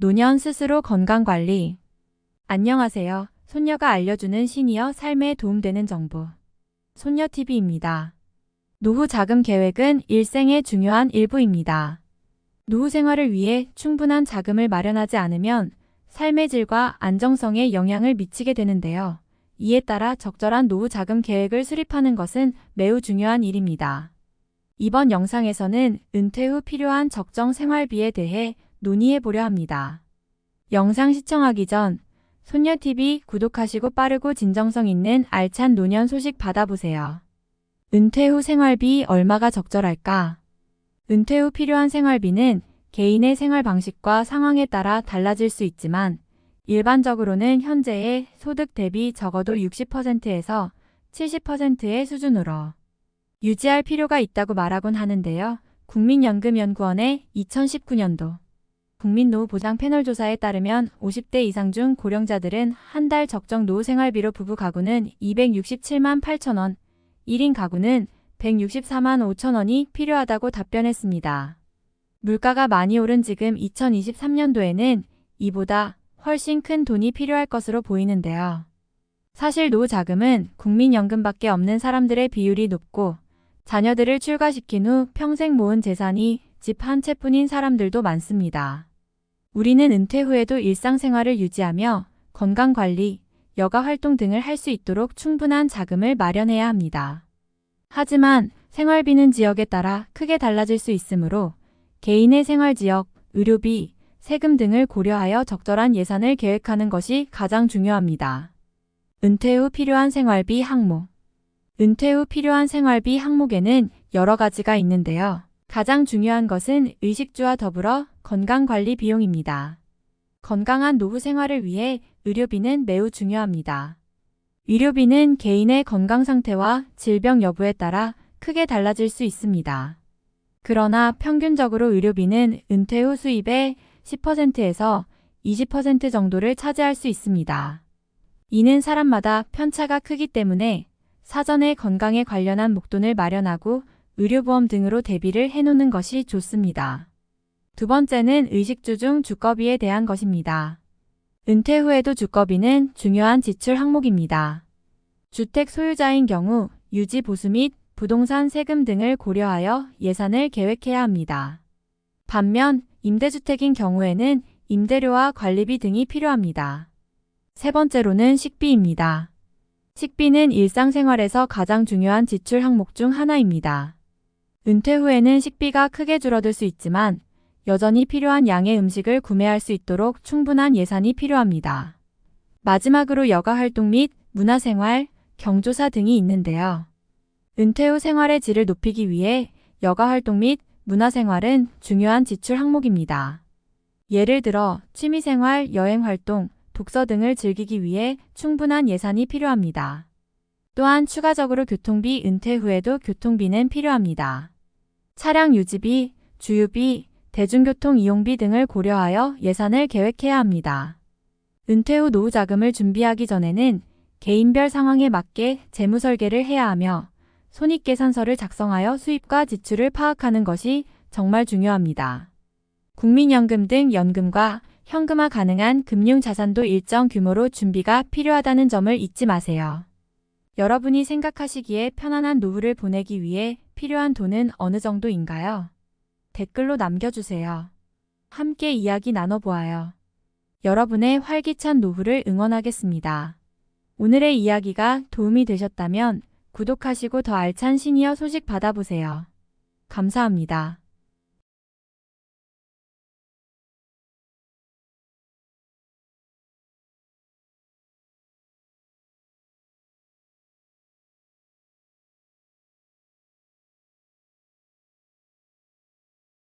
노년 스스로 건강관리. 안녕하세요. 손녀가 알려주는 시니어 삶에 도움되는 정보. 손녀TV입니다. 노후 자금 계획은 일생의 중요한 일부입니다. 노후 생활을 위해 충분한 자금을 마련하지 않으면 삶의 질과 안정성에 영향을 미치게 되는데요. 이에 따라 적절한 노후 자금 계획을 수립하는 것은 매우 중요한 일입니다. 이번 영상에서는 은퇴 후 필요한 적정 생활비에 대해 논의해 보려 합니다. 영상 시청하기 전 손녀TV 구독하시고 빠르고 진정성 있는 알찬 노년 소식 받아보세요. 은퇴 후 생활비 얼마가 적절할까? 은퇴 후 필요한 생활비는 개인의 생활 방식과 상황에 따라 달라질 수 있지만 일반적으로는 현재의 소득 대비 적어도 60%에서 70%의 수준으로 유지할 필요가 있다고 말하곤 하는데요. 국민연금연구원의 2019년도 국민노후보장 패널 조사에 따르면 50대 이상 중 고령자들은 한 달 적정 노후 생활비로 부부 가구는 267만 8천 원, 1인 가구는 164만 5천 원이 필요하다고 답변했습니다. 물가가 많이 오른 지금 2023년도에는 이보다 훨씬 큰 돈이 필요할 것으로 보이는데요. 사실 노후 자금은 국민연금밖에 없는 사람들의 비율이 높고 자녀들을 출가시킨 후 평생 모은 재산이 집 한 채뿐인 사람들도 많습니다. 우리는 은퇴 후에도 일상생활을 유지하며 건강관리, 여가활동 등을 할 수 있도록 충분한 자금을 마련해야 합니다. 하지만 생활비는 지역에 따라 크게 달라질 수 있으므로 개인의 생활지역, 의료비, 세금 등을 고려하여 적절한 예산을 계획하는 것이 가장 중요합니다. 은퇴 후 필요한 생활비 항목. 은퇴 후 필요한 생활비 항목에는 여러 가지가 있는데요. 가장 중요한 것은 의식주와 더불어 건강관리 비용입니다. 건강한 노후 생활을 위해 의료비는 매우 중요합니다. 의료비는 개인의 건강 상태와 질병 여부에 따라 크게 달라질 수 있습니다. 그러나 평균적으로 의료비는 은퇴 후 수입의 10%에서 20% 정도를 차지할 수 있습니다. 이는 사람마다 편차가 크기 때문에 사전에 건강에 관련한 목돈을 마련하고 의료보험 등으로 대비를 해놓는 것이 좋습니다. 두 번째는 의식주 중 주거비에 대한 것입니다. 은퇴 후에도 주거비는 중요한 지출 항목입니다. 주택 소유자인 경우 유지 보수 및 부동산 세금 등을 고려하여 예산을 계획해야 합니다. 반면 임대주택인 경우에는 임대료와 관리비 등이 필요합니다. 세 번째로는 식비입니다. 식비는 일상생활에서 가장 중요한 지출 항목 중 하나입니다. 은퇴 후에는 식비가 크게 줄어들 수 있지만 여전히 필요한 양의 음식을 구매할 수 있도록 충분한 예산이 필요합니다. 마지막으로 여가활동 및 문화생활, 경조사 등이 있는데요. 은퇴 후 생활의 질을 높이기 위해 여가활동 및 문화생활은 중요한 지출 항목입니다. 예를 들어 취미생활, 여행활동, 독서 등을 즐기기 위해 충분한 예산이 필요합니다. 또한 추가적으로 교통비, 은퇴 후에도 교통비는 필요합니다. 차량 유지비, 주유비, 대중교통 이용비 등을 고려하여 예산을 계획해야 합니다. 은퇴 후 노후 자금을 준비하기 전에는 개인별 상황에 맞게 재무 설계를 해야 하며 손익계산서를 작성하여 수입과 지출을 파악하는 것이 정말 중요합니다. 국민연금 등 연금과 현금화 가능한 금융자산도 일정 규모로 준비가 필요하다는 점을 잊지 마세요. 여러분이 생각하시기에 편안한 노후를 보내기 위해 필요한 돈은 어느 정도인가요? 댓글로 남겨주세요. 함께 이야기 나눠보아요. 여러분의 활기찬 노후를 응원하겠습니다. 오늘의 이야기가 도움이 되셨다면 구독하시고 더 알찬 시니어 소식 받아보세요. 감사합니다.